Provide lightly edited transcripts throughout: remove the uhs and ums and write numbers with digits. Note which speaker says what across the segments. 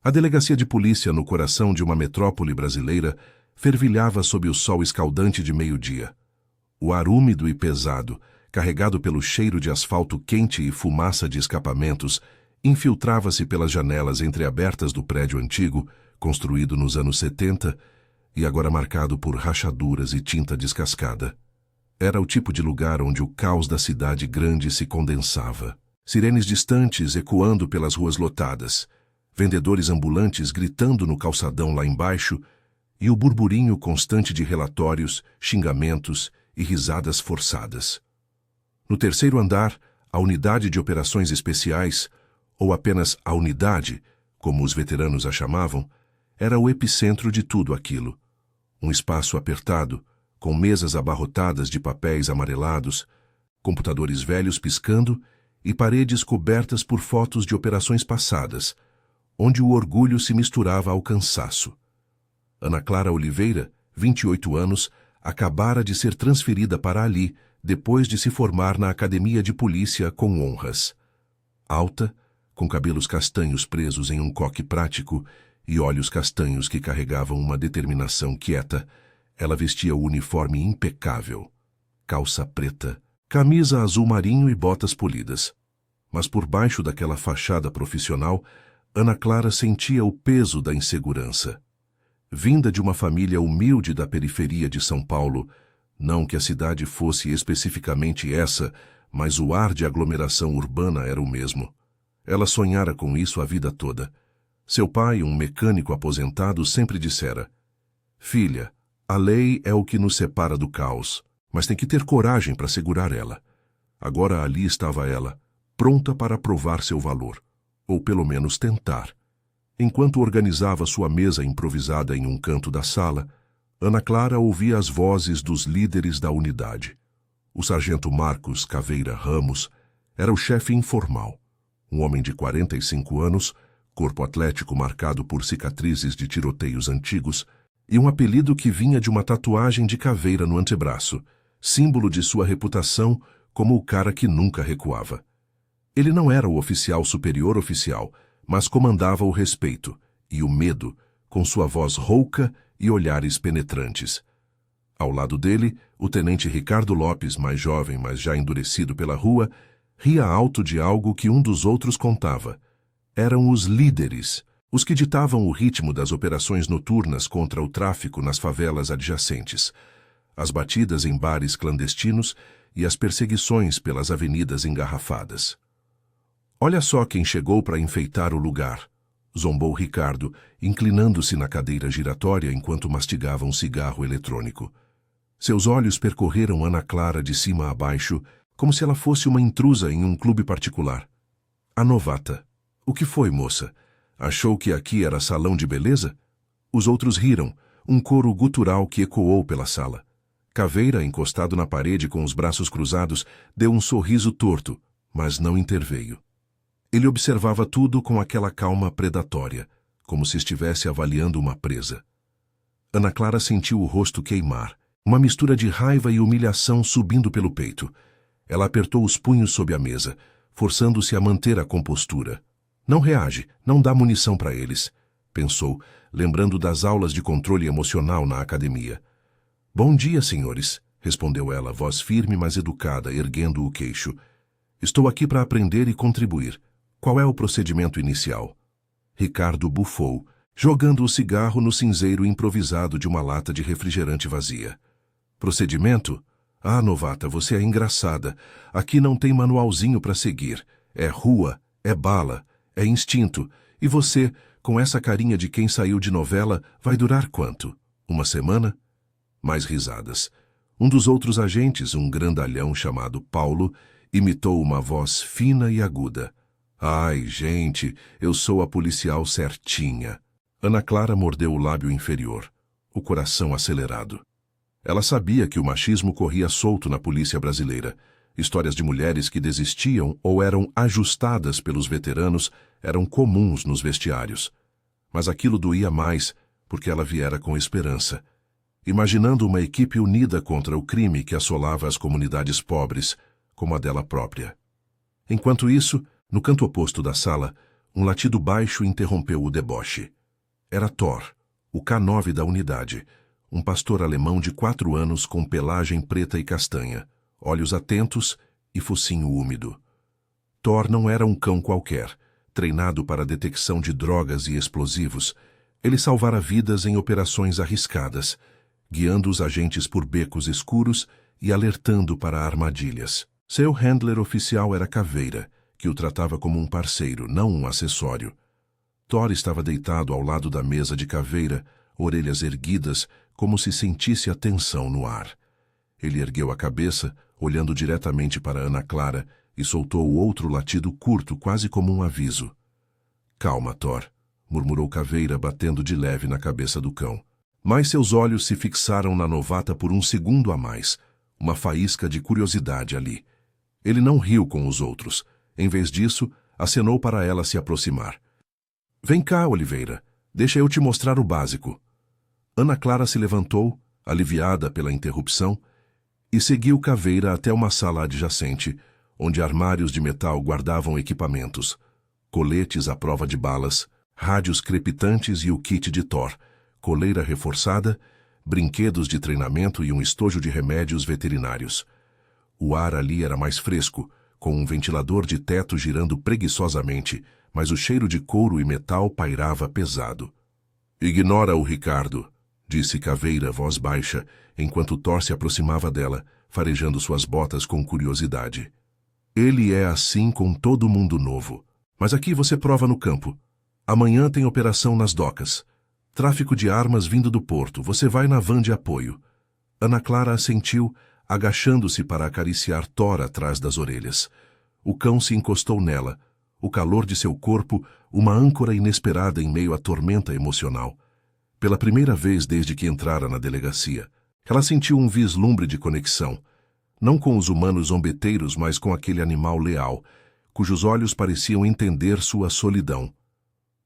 Speaker 1: A delegacia de polícia no coração de uma metrópole brasileira fervilhava sob o sol escaldante de meio-dia. O ar úmido e pesado, carregado pelo cheiro de asfalto quente e fumaça de escapamentos, infiltrava-se pelas janelas entreabertas do prédio antigo, construído nos anos 70, e agora marcado por rachaduras e tinta descascada. Era o tipo de lugar onde o caos da cidade grande se condensava. Sirenes distantes ecoando pelas ruas lotadas, vendedores ambulantes gritando no calçadão lá embaixo e o burburinho constante de relatórios, xingamentos e risadas forçadas. No terceiro andar, a unidade de operações especiais, ou apenas a unidade, como os veteranos a chamavam, era o epicentro de tudo aquilo. Um espaço apertado, com mesas abarrotadas de papéis amarelados, computadores velhos piscando e paredes cobertas por fotos de operações passadas, onde o orgulho se misturava ao cansaço. Ana Clara Oliveira, 28 anos, acabara de ser transferida para ali depois de se formar na academia de polícia com honras. Alta, com cabelos castanhos presos em um coque prático e olhos castanhos que carregavam uma determinação quieta, ela vestia o uniforme impecável. Calça preta, camisa azul marinho e botas polidas. Mas por baixo daquela fachada profissional, Ana Clara sentia o peso da insegurança. Vinda de uma família humilde da periferia de São Paulo, não que a cidade fosse especificamente essa, mas o ar de aglomeração urbana era o mesmo. Ela sonhara com isso a vida toda. Seu pai, um mecânico aposentado, sempre dissera: "Filha, a lei é o que nos separa do caos, mas tem que ter coragem para segurar ela." Agora ali estava ela, pronta para provar seu valor, ou pelo menos tentar. Enquanto organizava sua mesa improvisada em um canto da sala, Ana Clara ouvia as vozes dos líderes da unidade. O sargento Marcos Caveira Ramos era o chefe informal, um homem de 45 anos, corpo atlético marcado por cicatrizes de tiroteios antigos e um apelido que vinha de uma tatuagem de caveira no antebraço, símbolo de sua reputação como o cara que nunca recuava. Ele não era o oficial superior oficial, mas comandava o respeito e o medo, com sua voz rouca e olhares penetrantes. Ao lado dele, o tenente Ricardo Lopes, mais jovem, mas já endurecido pela rua, ria alto de algo que um dos outros contava. Eram os líderes, os que ditavam o ritmo das operações noturnas contra o tráfico nas favelas adjacentes, as batidas em bares clandestinos e as perseguições pelas avenidas engarrafadas. "Olha só quem chegou para enfeitar o lugar", zombou Ricardo, inclinando-se na cadeira giratória enquanto mastigava um cigarro eletrônico. Seus olhos percorreram Ana Clara de cima a baixo, como se ela fosse uma intrusa em um clube particular. A novata. "O que foi, moça? Achou que aqui era salão de beleza?" Os outros riram, um coro gutural que ecoou pela sala. Caveira, encostado na parede com os braços cruzados, deu um sorriso torto, mas não interveio. Ele observava tudo com aquela calma predatória, como se estivesse avaliando uma presa. Ana Clara sentiu o rosto queimar, uma mistura de raiva e humilhação subindo pelo peito. Ela apertou os punhos sob a mesa, forçando-se a manter a compostura. "Não reage, não dá munição para eles", pensou, lembrando das aulas de controle emocional na academia. "Bom dia, senhores", respondeu ela, voz firme mas educada, erguendo o queixo. "Estou aqui para aprender e contribuir. Qual é o procedimento inicial?" Ricardo bufou, jogando o cigarro no cinzeiro improvisado de uma lata de refrigerante vazia. "Procedimento? Ah, novata, você é engraçada. Aqui não tem manualzinho para seguir. É rua, é bala, é instinto. E você, com essa carinha de quem saiu de novela, vai durar quanto? Uma semana?" Mais risadas. Um dos outros agentes, um grandalhão chamado Paulo, imitou uma voz fina e aguda. "Ai, gente, eu sou a policial certinha." Ana Clara mordeu o lábio inferior, o coração acelerado. Ela sabia que o machismo corria solto na polícia brasileira. Histórias de mulheres que desistiam ou eram ajustadas pelos veteranos eram comuns nos vestiários. Mas aquilo doía mais, porque ela viera com esperança, imaginando uma equipe unida contra o crime que assolava as comunidades pobres, como a dela própria. Enquanto isso, no canto oposto da sala, Um latido baixo interrompeu o deboche. Era Thor, o K9 da unidade, um pastor alemão de 4 anos com pelagem preta e castanha, olhos atentos e focinho úmido. Thor não era um cão qualquer, treinado para a detecção de drogas e explosivos. Ele salvara vidas em operações arriscadas, guiando os agentes por becos escuros e alertando para armadilhas. Seu handler oficial era Caveira, que o tratava como um parceiro, não um acessório. Thor estava deitado ao lado da mesa de Caveira, orelhas erguidas, como se sentisse a tensão no ar. Ele ergueu a cabeça, olhando diretamente para Ana Clara, e soltou outro latido curto, quase como um aviso. "Calma, Thor", murmurou Caveira, batendo de leve na cabeça do cão. Mas seus olhos se fixaram na novata por um segundo a mais, uma faísca de curiosidade ali. Ele não riu com os outros. Em vez disso, acenou para ela se aproximar. "Vem cá, Oliveira. Deixa eu te mostrar o básico." Ana Clara se levantou, aliviada pela interrupção, e seguiu Caveira até uma sala adjacente, onde armários de metal guardavam equipamentos, coletes à prova de balas, rádios crepitantes e o kit de Thor, coleira reforçada, brinquedos de treinamento e um estojo de remédios veterinários. O ar ali era mais fresco, com um ventilador de teto girando preguiçosamente, mas o cheiro de couro e metal pairava pesado. "Ignora-o, Ricardo", disse Caveira, voz baixa, enquanto Thor se aproximava dela, farejando suas botas com curiosidade. "Ele é assim com todo mundo novo. Mas aqui você prova no campo. Amanhã tem operação nas docas. Tráfico de armas vindo do porto. Você vai na van de apoio." Ana Clara assentiu, agachando-se para acariciar Thor atrás das orelhas. O cão se encostou nela, o calor de seu corpo, uma âncora inesperada em meio à tormenta emocional. Pela primeira vez desde que entrara na delegacia, ela sentiu um vislumbre de conexão, não com os humanos zombeteiros, mas com aquele animal leal, cujos olhos pareciam entender sua solidão.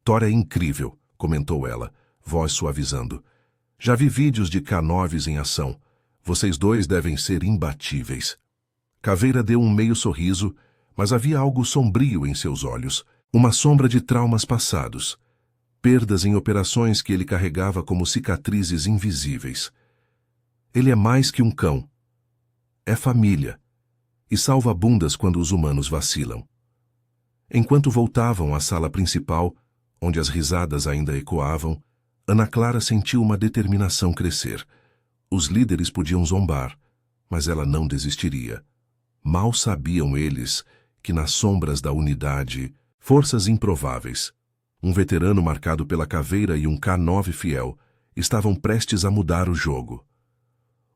Speaker 1: "Thor é incrível", comentou ela, voz suavizando. "Já vi vídeos de K9s em ação. Vocês dois devem ser imbatíveis." Caveira deu um meio sorriso, mas havia algo sombrio em seus olhos, uma sombra de traumas passados, perdas em operações que ele carregava como cicatrizes invisíveis. "Ele é mais que um cão. É família, e salva bundas quando os humanos vacilam." Enquanto voltavam à sala principal, onde as risadas ainda ecoavam, Ana Clara sentiu uma determinação crescer. Os líderes podiam zombar, mas ela não desistiria. Mal sabiam eles que nas sombras da unidade, forças improváveis, um veterano marcado pela Caveira e um K9 fiel, estavam prestes a mudar o jogo.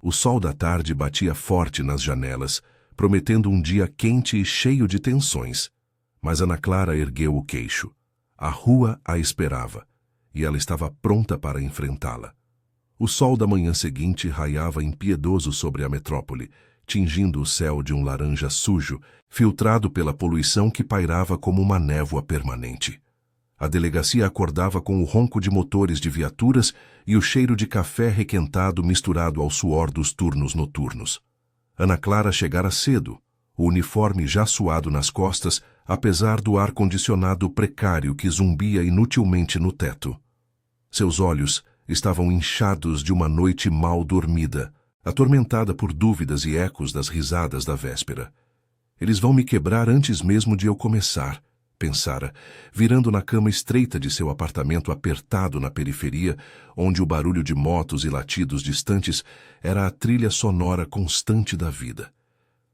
Speaker 1: O sol da tarde batia forte nas janelas, prometendo um dia quente e cheio de tensões. Mas Ana Clara ergueu o queixo. A rua a esperava, e ela estava pronta para enfrentá-la. O sol da manhã seguinte raiava impiedoso sobre a metrópole, tingindo o céu de um laranja sujo, filtrado pela poluição que pairava como uma névoa permanente. A delegacia acordava com o ronco de motores de viaturas e o cheiro de café requentado misturado ao suor dos turnos noturnos. Ana Clara chegara cedo, o uniforme já suado nas costas, apesar do ar-condicionado precário que zumbia inutilmente no teto. Seus olhos estavam inchados de uma noite mal dormida, atormentada por dúvidas e ecos das risadas da véspera. "Eles vão me quebrar antes mesmo de eu começar", pensara, virando na cama estreita de seu apartamento apertado na periferia, onde o barulho de motos e latidos distantes era a trilha sonora constante da vida.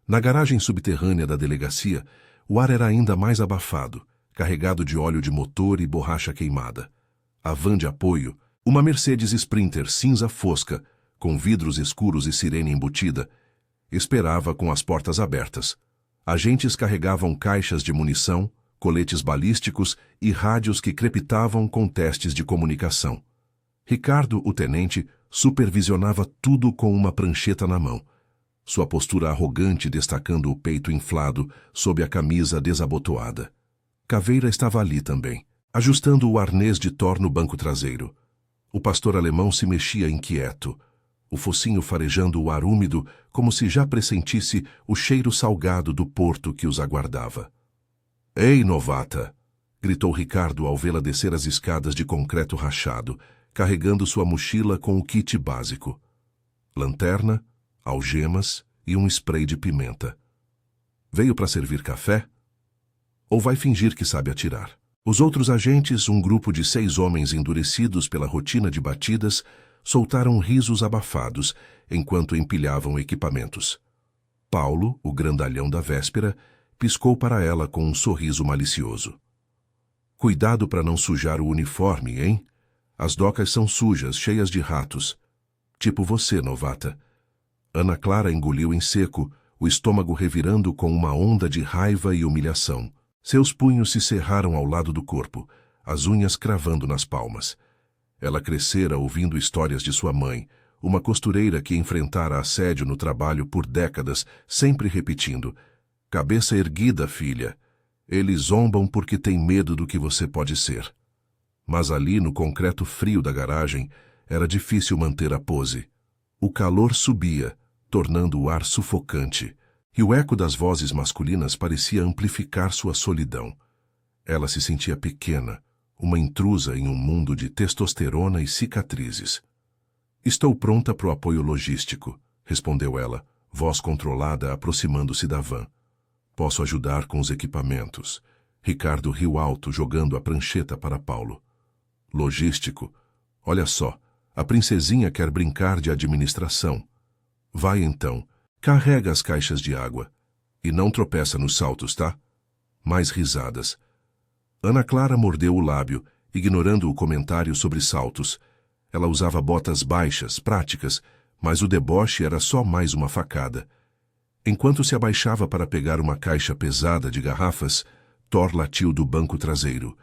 Speaker 1: Na garagem subterrânea da delegacia, o ar era ainda mais abafado, carregado de óleo de motor e borracha queimada. A van de apoio, uma Mercedes Sprinter cinza fosca, com vidros escuros e sirene embutida, esperava com as portas abertas. Agentes carregavam caixas de munição, coletes balísticos e rádios que crepitavam com testes de comunicação. Ricardo, o tenente, supervisionava tudo com uma prancheta na mão, sua postura arrogante destacando o peito inflado sob a camisa desabotoada. Caveira estava ali também, ajustando o arnês de Thor no banco traseiro. O pastor alemão se mexia inquieto, o focinho farejando o ar úmido como se já pressentisse o cheiro salgado do porto que os aguardava. "Ei, novata!" gritou Ricardo ao vê-la descer as escadas de concreto rachado, carregando sua mochila com o kit básico. Lanterna, algemas e um spray de pimenta. Veio para servir café? Ou vai fingir que sabe atirar? Os outros agentes, um grupo de 6 homens endurecidos pela rotina de batidas, soltaram risos abafados enquanto empilhavam equipamentos. Paulo, o grandalhão da véspera, piscou para ela com um sorriso malicioso. Cuidado para não sujar o uniforme, hein? As docas são sujas, cheias de ratos. Tipo você, novata. Ana Clara engoliu em seco, o estômago revirando com uma onda de raiva e humilhação. Seus punhos se cerraram ao lado do corpo, as unhas cravando nas palmas. Ela crescera ouvindo histórias de sua mãe, uma costureira que enfrentara assédio no trabalho por décadas, sempre repetindo: "Cabeça erguida, filha. Eles zombam porque têm medo do que você pode ser." Mas ali, no concreto frio da garagem, era difícil manter a pose. O calor subia, tornando o ar sufocante, e o eco das vozes masculinas parecia amplificar sua solidão. Ela se sentia pequena, uma intrusa em um mundo de testosterona e cicatrizes. "Estou pronta para o apoio logístico", respondeu ela, voz controlada aproximando-se da van. "Posso ajudar com os equipamentos." Ricardo riu alto, jogando a prancheta para Paulo. "Logístico? Olha só, a princesinha quer brincar de administração. Vai então, carrega as caixas de água. E não tropeça nos saltos, tá?" Mais risadas. Ana Clara mordeu o lábio, ignorando o comentário sobre saltos. Ela usava botas baixas, práticas, mas o deboche era só mais uma facada. Enquanto se abaixava para pegar uma caixa pesada de garrafas, Thor latiu do banco traseiro.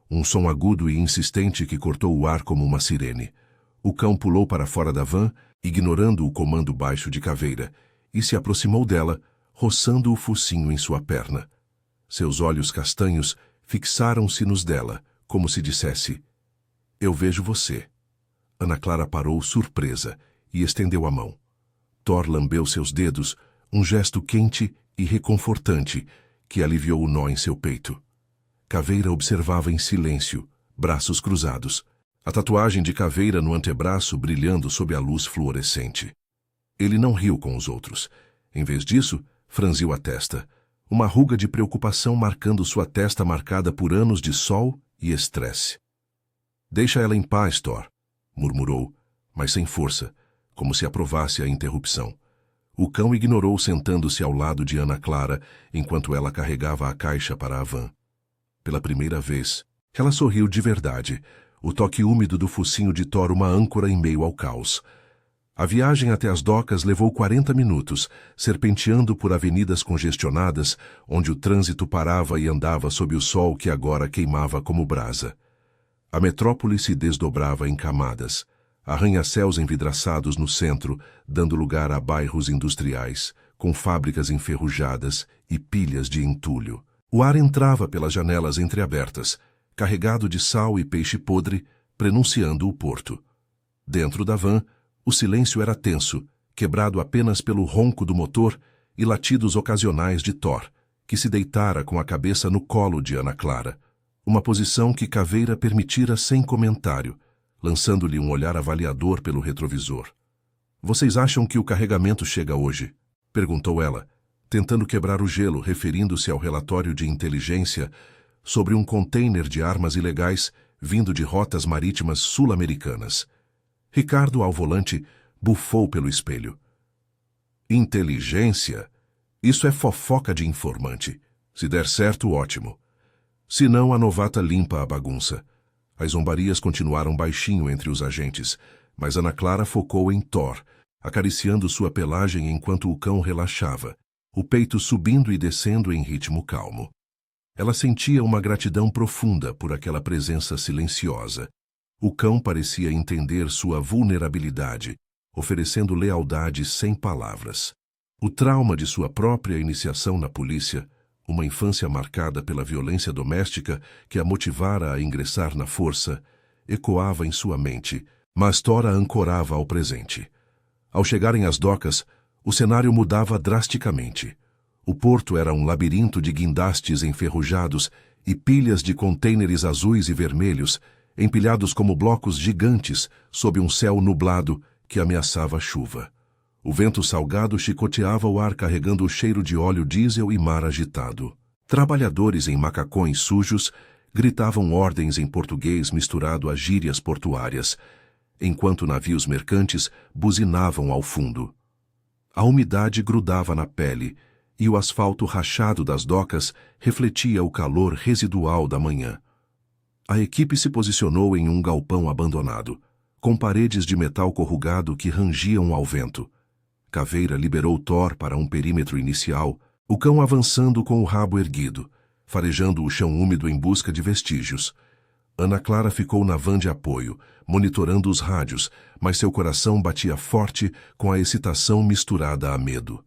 Speaker 1: Um som agudo e insistente que cortou o ar como uma sirene. O cão pulou para fora da van, ignorando o comando baixo de Caveira, e se aproximou dela, roçando o focinho em sua perna. Seus olhos castanhos fixaram-se nos dela, como se dissesse: "Eu vejo você." Ana Clara parou surpresa e estendeu a mão. Thor lambeu seus dedos, um gesto quente e reconfortante que aliviou o nó em seu peito. Caveira observava em silêncio, braços cruzados, a tatuagem de Caveira no antebraço brilhando sob a luz fluorescente. Ele não riu com os outros. Em vez disso, franziu a testa, uma ruga de preocupação marcando sua testa marcada por anos de sol e estresse. "Deixa ela em paz, Thor", murmurou, mas sem força, como se aprovasse a interrupção. O cão ignorou, sentando-se ao lado de Ana Clara, enquanto ela carregava a caixa para a van. Pela primeira vez, ela sorriu de verdade, o toque úmido do focinho de Thor uma âncora em meio ao caos. A viagem até as docas levou 40 minutos, serpenteando por avenidas congestionadas, onde o trânsito parava e andava sob o sol que agora queimava como brasa. A metrópole se desdobrava em camadas, arranha-céus envidraçados no centro, dando lugar a bairros industriais, com fábricas enferrujadas e pilhas de entulho. O ar entrava pelas janelas entreabertas, carregado de sal e peixe podre, prenunciando o porto. Dentro da van, o silêncio era tenso, quebrado apenas pelo ronco do motor e latidos ocasionais de Thor, que se deitara com a cabeça no colo de Ana Clara, uma posição que Caveira permitira sem comentário, lançando-lhe um olhar avaliador pelo retrovisor. "Vocês acham que o carregamento chega hoje?" perguntou ela, tentando quebrar o gelo, referindo-se ao relatório de inteligência sobre um container de armas ilegais vindo de rotas marítimas sul-americanas. Ricardo, ao volante, bufou pelo espelho. "Inteligência? Isso é fofoca de informante. Se der certo, ótimo. Se não, a novata limpa a bagunça." As zombarias continuaram baixinho entre os agentes, mas Ana Clara focou em Thor, acariciando sua pelagem enquanto o cão relaxava, o peito subindo e descendo em ritmo calmo. Ela sentia uma gratidão profunda por aquela presença silenciosa. O cão parecia entender sua vulnerabilidade, oferecendo lealdade sem palavras. O trauma de sua própria iniciação na polícia, uma infância marcada pela violência doméstica que a motivara a ingressar na força, ecoava em sua mente, mas Thor a ancorava ao presente. Ao chegarem às docas, o cenário mudava drasticamente. O porto era um labirinto de guindastes enferrujados e pilhas de contêineres azuis e vermelhos, empilhados como blocos gigantes sob um céu nublado que ameaçava chuva. O vento salgado chicoteava o ar carregando o cheiro de óleo diesel e mar agitado. Trabalhadores em macacões sujos gritavam ordens em português misturado a gírias portuárias, enquanto navios mercantes buzinavam ao fundo. A umidade grudava na pele e o asfalto rachado das docas refletia o calor residual da manhã. A equipe se posicionou em um galpão abandonado, com paredes de metal corrugado que rangiam ao vento. Caveira liberou Thor para um perímetro inicial, o cão avançando com o rabo erguido, farejando o chão úmido em busca de vestígios. Ana Clara ficou na van de apoio, monitorando os rádios, mas seu coração batia forte com a excitação misturada a medo.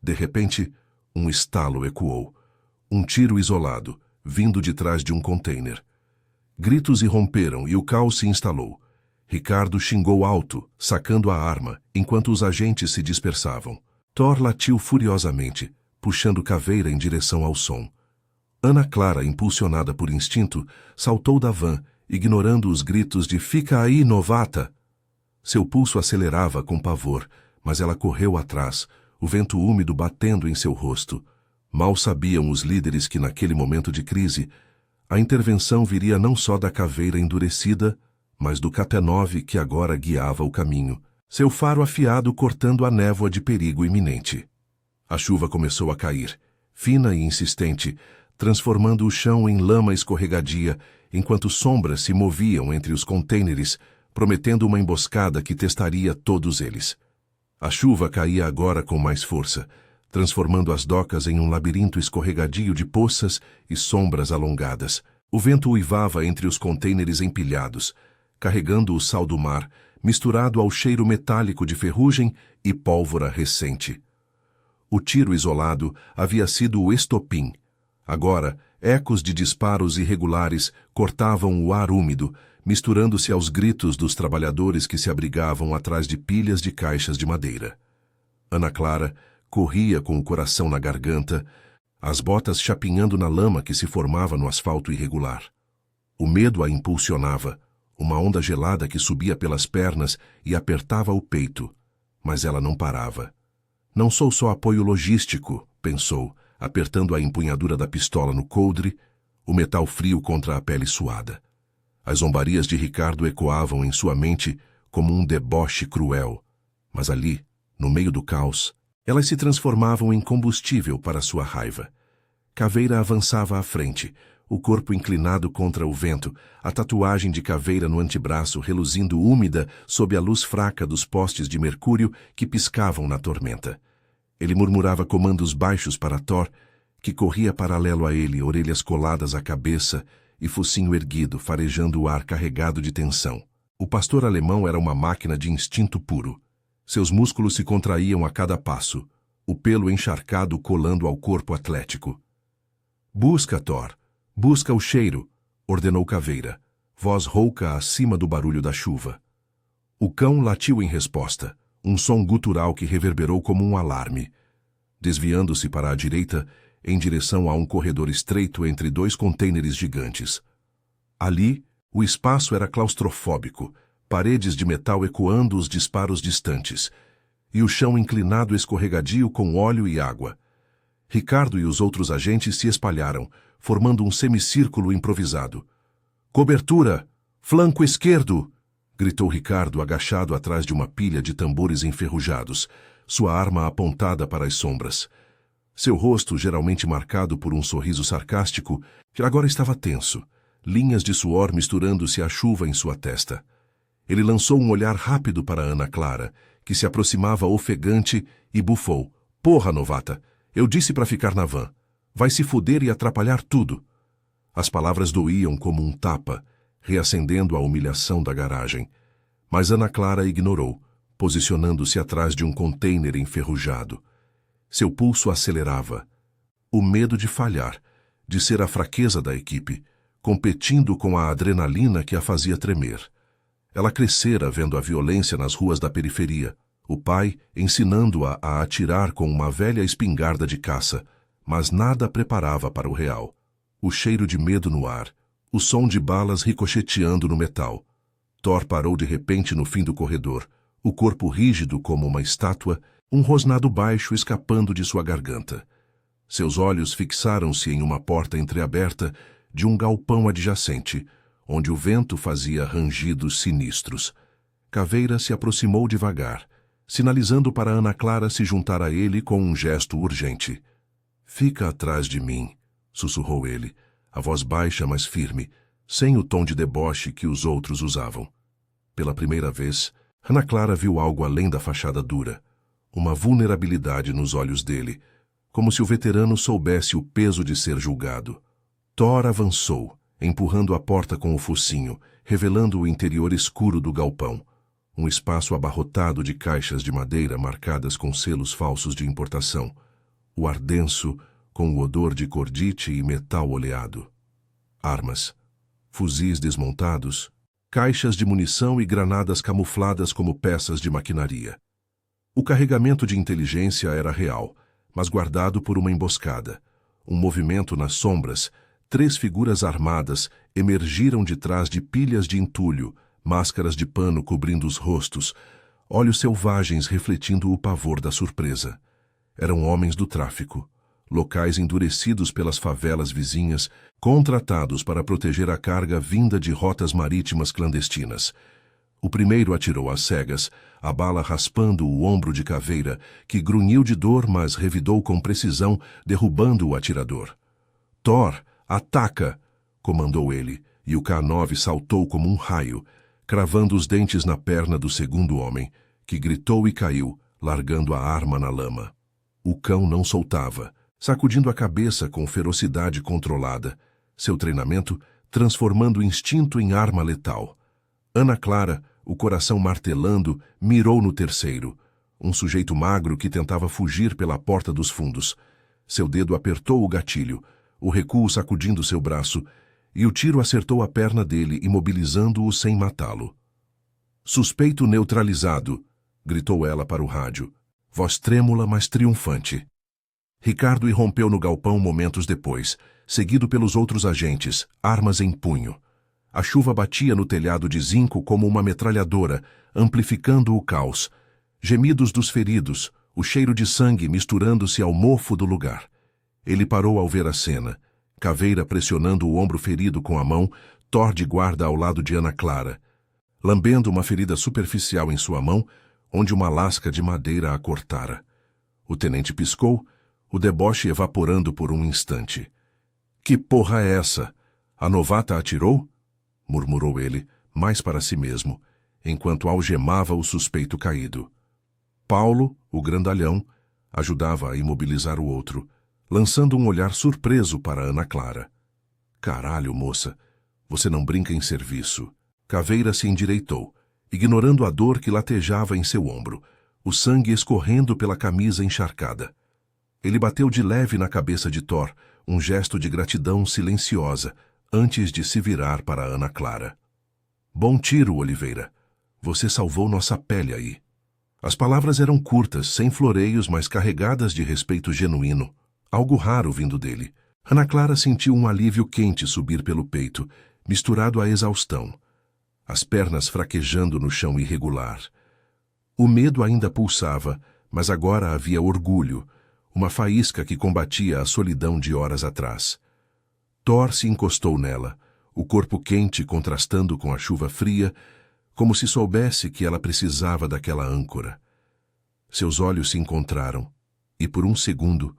Speaker 1: De repente, um estalo ecoou. Um tiro isolado, vindo de trás de um container. Gritos irromperam e o caos se instalou. Ricardo xingou alto, sacando a arma, enquanto os agentes se dispersavam. Thor latiu furiosamente, puxando Caveira em direção ao som. Ana Clara, impulsionada por instinto, saltou da van, ignorando os gritos de "Fica aí, novata!". Seu pulso acelerava com pavor, mas ela correu atrás, o vento úmido batendo em seu rosto. Mal sabiam os líderes que naquele momento de crise, a intervenção viria não só da Caveira endurecida, mas do K-9 que agora guiava o caminho, seu faro afiado cortando a névoa de perigo iminente. A chuva começou a cair, fina e insistente, transformando o chão em lama escorregadia, enquanto sombras se moviam entre os contêineres, prometendo uma emboscada que testaria todos eles. A chuva caía agora com mais força, transformando as docas em um labirinto escorregadio de poças e sombras alongadas. O vento uivava entre os contêineres empilhados, carregando o sal do mar, misturado ao cheiro metálico de ferrugem e pólvora recente. O tiro isolado havia sido o estopim. Agora, ecos de disparos irregulares cortavam o ar úmido, misturando-se aos gritos dos trabalhadores que se abrigavam atrás de pilhas de caixas de madeira. Ana Clara corria com o coração na garganta, as botas chapinhando na lama que se formava no asfalto irregular. O medo a impulsionava, uma onda gelada que subia pelas pernas e apertava o peito, mas ela não parava. Não sou só apoio logístico, pensou, apertando a empunhadura da pistola no coldre, o metal frio contra a pele suada. As zombarias de Ricardo ecoavam em sua mente como um deboche cruel, mas ali, no meio do caos, elas se transformavam em combustível para sua raiva. Caveira avançava à frente, o corpo inclinado contra o vento, a tatuagem de caveira no antebraço reluzindo úmida sob a luz fraca dos postes de mercúrio que piscavam na tormenta. Ele murmurava comandos baixos para Thor, que corria paralelo a ele, orelhas coladas à cabeça e focinho erguido, farejando o ar carregado de tensão. O pastor alemão era uma máquina de instinto puro. Seus músculos se contraíam a cada passo, o pelo encharcado colando ao corpo atlético. "Busca, Thor! Busca o cheiro!", ordenou Caveira, voz rouca acima do barulho da chuva. O cão latiu em resposta, um som gutural que reverberou como um alarme. Desviando-se para a direita, em direção a um corredor estreito entre dois contêineres gigantes. Ali, o espaço era claustrofóbico, paredes de metal ecoando os disparos distantes, e o chão inclinado escorregadio com óleo e água. Ricardo e os outros agentes se espalharam, formando um semicírculo improvisado. "Cobertura! Flanco esquerdo!", gritou Ricardo agachado atrás de uma pilha de tambores enferrujados, sua arma apontada para as sombras. Seu rosto, geralmente marcado por um sorriso sarcástico, agora estava tenso, linhas de suor misturando-se à chuva em sua testa. Ele lançou um olhar rápido para Ana Clara, que se aproximava ofegante, e bufou. "Porra, novata! Eu disse para ficar na van. Vai se fuder e atrapalhar tudo." As palavras doíam como um tapa, reacendendo a humilhação da garagem. Mas Ana Clara ignorou, posicionando-se atrás de um container enferrujado. Seu pulso acelerava. O medo de falhar, de ser a fraqueza da equipe, competindo com a adrenalina que a fazia tremer. Ela crescera vendo a violência nas ruas da periferia, o pai ensinando-a a atirar com uma velha espingarda de caça, mas nada a preparava para o real. o cheiro de medo no ar, o som de balas ricocheteando no metal. Thor parou de repente no fim do corredor, o corpo rígido como uma estátua, um rosnado baixo escapando de sua garganta. Seus olhos fixaram-se em uma porta entreaberta de um galpão adjacente, onde o vento fazia rangidos sinistros. Caveira se aproximou devagar, sinalizando para Ana Clara se juntar a ele com um gesto urgente. "Fica atrás de mim", sussurrou ele, a voz baixa mas firme, sem o tom de deboche que os outros usavam. Pela primeira vez, Ana Clara viu algo além da fachada dura, uma vulnerabilidade nos olhos dele, como se o veterano soubesse o peso de ser julgado. Thor avançou, empurrando a porta com o focinho, revelando o interior escuro do galpão, um espaço abarrotado de caixas de madeira marcadas com selos falsos de importação, o ar denso com o odor de cordite e metal oleado. Armas, fuzis desmontados, caixas de munição e granadas camufladas como peças de maquinaria. O carregamento de inteligência era real, mas guardado por uma emboscada. Um movimento nas sombras, 3 figuras armadas emergiram de trás de pilhas de entulho, máscaras de pano cobrindo os rostos, olhos selvagens refletindo o pavor da surpresa. Eram homens do tráfico, locais endurecidos pelas favelas vizinhas, contratados para proteger a carga vinda de rotas marítimas clandestinas. O primeiro atirou às cegas, a bala raspando o ombro de Caveira, que grunhiu de dor, mas revidou com precisão, derrubando o atirador. "Thor, ataca!" comandou ele, e o K9 saltou como um raio, cravando os dentes na perna do segundo homem, que gritou e caiu, largando a arma na lama. O cão não soltava, sacudindo a cabeça com ferocidade controlada, seu treinamento transformando o instinto em arma letal. Ana Clara, o coração martelando, mirou no terceiro, um sujeito magro que tentava fugir pela porta dos fundos. Seu dedo apertou o gatilho, o recuo sacudindo seu braço, e o tiro acertou a perna dele, imobilizando-o sem matá-lo. "Suspeito neutralizado", gritou ela para o rádio, voz trêmula, mas triunfante. Ricardo irrompeu no galpão momentos depois, seguido pelos outros agentes, armas em punho. A chuva batia no telhado de zinco como uma metralhadora, amplificando o caos. Gemidos dos feridos, o cheiro de sangue misturando-se ao mofo do lugar. Ele parou ao ver a cena. Caveira pressionando o ombro ferido com a mão, Thor de guarda ao lado de Ana Clara, lambendo uma ferida superficial em sua mão, onde uma lasca de madeira a cortara. O tenente piscou, o deboche evaporando por um instante. "Que porra é essa? A novata atirou?" murmurou ele, mais para si mesmo, enquanto algemava o suspeito caído. Paulo, o grandalhão, ajudava a imobilizar o outro, lançando um olhar surpreso para Ana Clara. "Caralho, moça, você não brinca em serviço." Caveira se endireitou, ignorando a dor que latejava em seu ombro, o sangue escorrendo pela camisa encharcada. Ele bateu de leve na cabeça de Thor, um gesto de gratidão silenciosa, antes de se virar para Ana Clara. "Bom tiro, Oliveira. Você salvou nossa pele aí." As palavras eram curtas, sem floreios, mas carregadas de respeito genuíno, algo raro vindo dele. Ana Clara sentiu um alívio quente subir pelo peito, misturado à exaustão, as pernas fraquejando no chão irregular. O medo ainda pulsava, mas agora havia orgulho, uma faísca que combatia a solidão de horas atrás. Thor se encostou nela, o corpo quente contrastando com a chuva fria, como se soubesse que ela precisava daquela âncora. Seus olhos se encontraram, e por um segundo,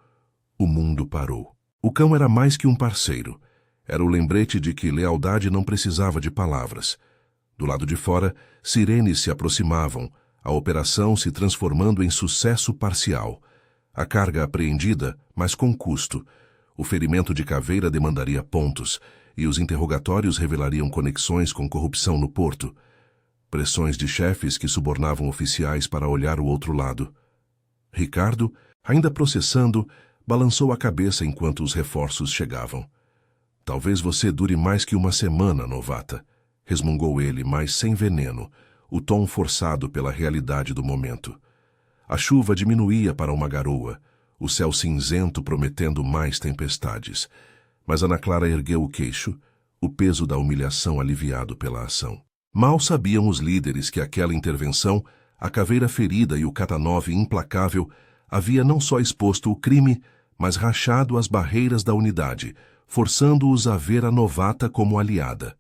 Speaker 1: o mundo parou. O cão era mais que um parceiro. Era o lembrete de que lealdade não precisava de palavras. Do lado de fora, sirenes se aproximavam, a operação se transformando em sucesso parcial. A carga apreendida, mas com custo. O ferimento de Caveira demandaria pontos, e os interrogatórios revelariam conexões com corrupção no porto. Pressões de chefes que subornavam oficiais para olhar o outro lado. Ricardo, ainda processando, balançou a cabeça enquanto os reforços chegavam. "Talvez você dure mais que uma semana, novata", resmungou ele, mas sem veneno, o tom forçado pela realidade do momento. A chuva diminuía para uma garoa, o céu cinzento prometendo mais tempestades. Mas Ana Clara ergueu o queixo, o peso da humilhação aliviado pela ação. Mal sabiam os líderes que aquela intervenção, a caveira ferida e o Katanov implacável, havia não só exposto o crime, mas rachado as barreiras da unidade, forçando-os a ver a novata como aliada.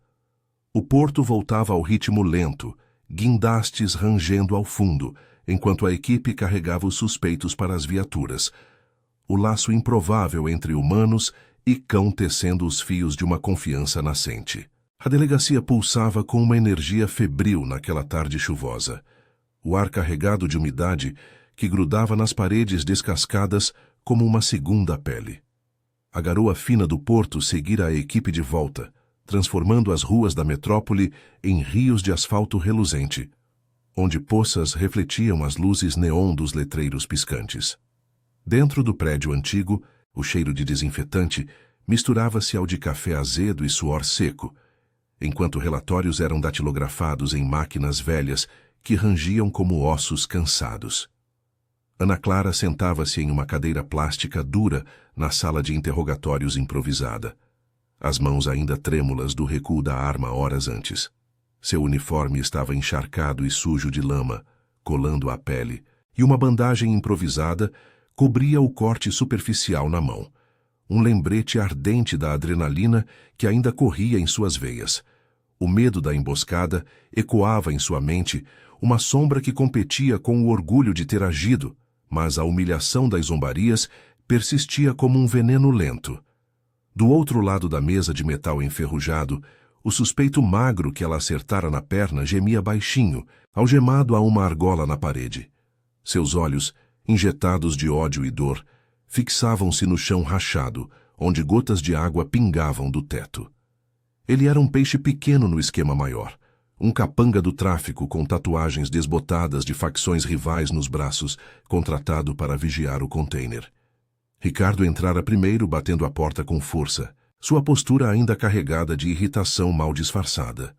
Speaker 1: O porto voltava ao ritmo lento, guindastes rangendo ao fundo, enquanto a equipe carregava os suspeitos para as viaturas. O laço improvável entre humanos e cão tecendo os fios de uma confiança nascente. A delegacia pulsava com uma energia febril naquela tarde chuvosa. O ar carregado de umidade que grudava nas paredes descascadas como uma segunda pele. A garoa fina do porto seguira a equipe de volta, transformando as ruas da metrópole em rios de asfalto reluzente, onde poças refletiam as luzes neon dos letreiros piscantes. Dentro do prédio antigo, o cheiro de desinfetante misturava-se ao de café azedo e suor seco, enquanto relatórios eram datilografados em máquinas velhas que rangiam como ossos cansados. Ana Clara sentava-se em uma cadeira plástica dura na sala de interrogatórios improvisada, as mãos ainda trêmulas do recuo da arma horas antes. Seu uniforme estava encharcado e sujo de lama, colando à pele, e uma bandagem improvisada cobria o corte superficial na mão, um lembrete ardente da adrenalina que ainda corria em suas veias. O medo da emboscada ecoava em sua mente, uma sombra que competia com o orgulho de ter agido, mas a humilhação das zombarias persistia como um veneno lento. Do outro lado da mesa de metal enferrujado, o suspeito magro que ela acertara na perna gemia baixinho, algemado a uma argola na parede. Seus olhos, injetados de ódio e dor, fixavam-se no chão rachado, onde gotas de água pingavam do teto. Ele era um peixe pequeno no esquema maior, um capanga do tráfico com tatuagens desbotadas de facções rivais nos braços, contratado para vigiar o container. Ricardo entrara primeiro, batendo a porta com força, sua postura ainda carregada de irritação mal disfarçada.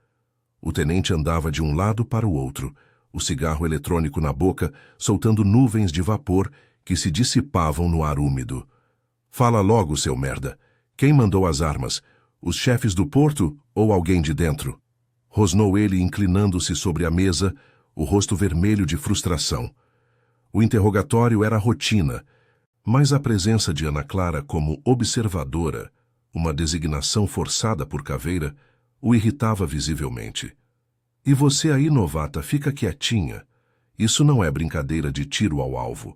Speaker 1: O tenente andava de um lado para o outro, o cigarro eletrônico na boca, soltando nuvens de vapor que se dissipavam no ar úmido. "Fala logo, seu merda. Quem mandou as armas? Os chefes do porto ou alguém de dentro?" Rosnou ele, inclinando-se sobre a mesa, o rosto vermelho de frustração. O interrogatório era rotina, mas a presença de Ana Clara como observadora, uma designação forçada por Caveira, o irritava visivelmente. "E você aí, novata, fica quietinha. Isso não é brincadeira de tiro ao alvo."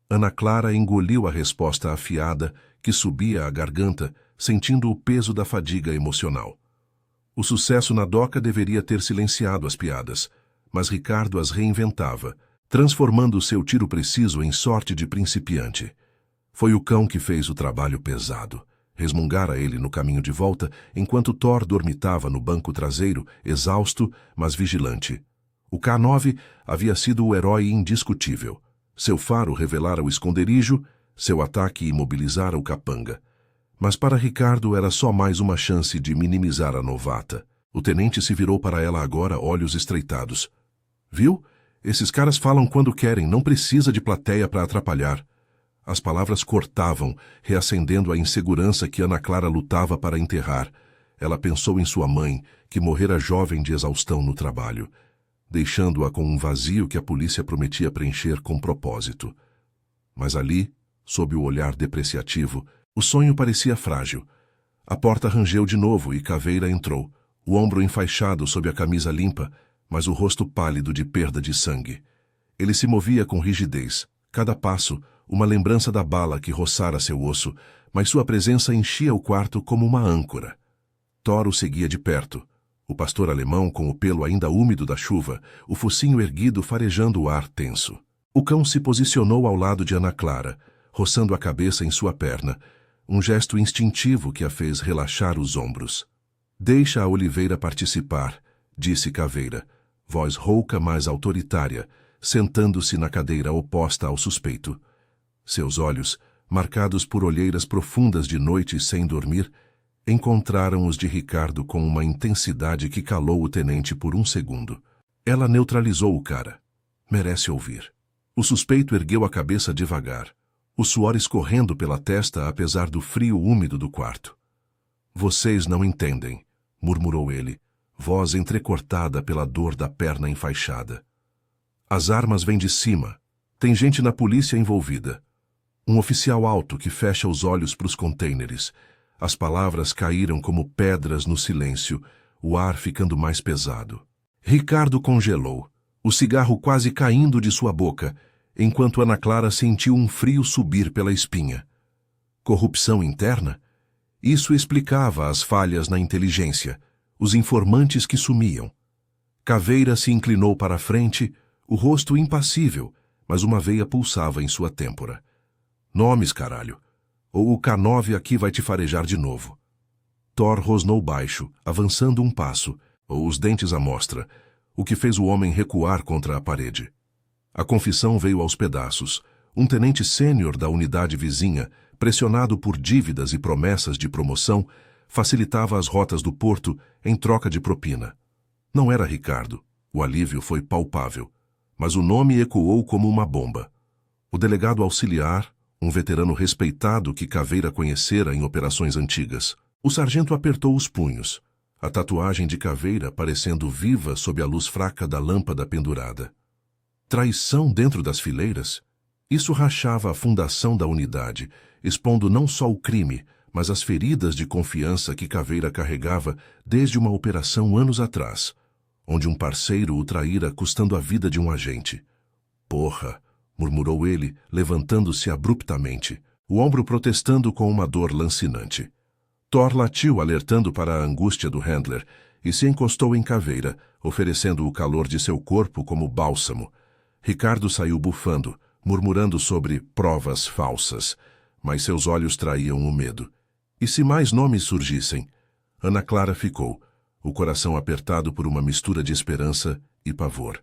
Speaker 1: Ana Clara engoliu a resposta afiada que subia à garganta, sentindo o peso da fadiga emocional. O sucesso na doca deveria ter silenciado as piadas, mas Ricardo as reinventava, transformando seu tiro preciso em sorte de principiante. Foi o cão que fez o trabalho pesado. Resmungara ele no caminho de volta, enquanto Thor dormitava no banco traseiro, exausto, mas vigilante. O K9 havia sido o herói indiscutível. Seu faro revelara o esconderijo, seu ataque imobilizara o capanga. Mas para Ricardo era só mais uma chance de minimizar a novata. O tenente se virou para ela agora, olhos estreitados. "Viu? Esses caras falam quando querem, não precisa de plateia para atrapalhar." As palavras cortavam, reacendendo a insegurança que Ana Clara lutava para enterrar. Ela pensou em sua mãe, que morrera jovem de exaustão no trabalho, deixando-a com um vazio que a polícia prometia preencher com propósito. Mas ali, sob o olhar depreciativo, o sonho parecia frágil. A porta rangeu de novo e Caveira entrou, o ombro enfaixado sob a camisa limpa, mas o rosto pálido de perda de sangue. Ele se movia com rigidez, cada passo, uma lembrança da bala que roçara seu osso, mas sua presença enchia o quarto como uma âncora. Thor o seguia de perto, o pastor alemão com o pelo ainda úmido da chuva, o focinho erguido farejando o ar tenso. O cão se posicionou ao lado de Ana Clara, roçando a cabeça em sua perna, um gesto instintivo que a fez relaxar os ombros. "Deixa a Oliveira participar", disse Caveira, voz rouca mas autoritária, sentando-se na cadeira oposta ao suspeito. Seus olhos, marcados por olheiras profundas de noite sem dormir, encontraram os de Ricardo com uma intensidade que calou o tenente por um segundo. Ela neutralizou o cara. Merece ouvir. O suspeito ergueu a cabeça devagar, o suor escorrendo pela testa apesar do frio úmido do quarto. Vocês não entendem, murmurou ele, voz entrecortada pela dor da perna enfaixada. As armas vêm de cima. Tem gente na polícia envolvida. Um oficial alto que fecha os olhos para os contêineres. As palavras caíram como pedras no silêncio, o ar ficando mais pesado. Ricardo congelou, o cigarro quase caindo de sua boca, enquanto Ana Clara sentiu um frio subir pela espinha. Corrupção interna? Isso explicava as falhas na inteligência, os informantes que sumiam. Caveira se inclinou para a frente, o rosto impassível, mas uma veia pulsava em sua têmpora. Nomes, caralho. Ou o K9 aqui vai te farejar de novo. Thor rosnou baixo, avançando um passo, ou os dentes à mostra, o que fez o homem recuar contra a parede. A confissão veio aos pedaços. Um tenente sênior da unidade vizinha, pressionado por dívidas e promessas de promoção, facilitava as rotas do porto em troca de propina. Não era Ricardo. O alívio foi palpável. Mas o nome ecoou como uma bomba. O delegado auxiliar, um veterano respeitado que Caveira conhecera em operações antigas. O sargento apertou os punhos, a tatuagem de Caveira parecendo viva sob a luz fraca da lâmpada pendurada. Traição dentro das fileiras? Isso rachava a fundação da unidade, expondo não só o crime, mas as feridas de confiança que Caveira carregava desde uma operação anos atrás, onde um parceiro o traíra custando a vida de um agente. Porra, murmurou ele, levantando-se abruptamente, o ombro protestando com uma dor lancinante. Thor latiu, alertando para a angústia do Handler, e se encostou em Caveira, oferecendo o calor de seu corpo como bálsamo. Ricardo saiu bufando, murmurando sobre provas falsas, mas seus olhos traíam o medo. E se mais nomes surgissem? Ana Clara ficou, o coração apertado por uma mistura de esperança e pavor.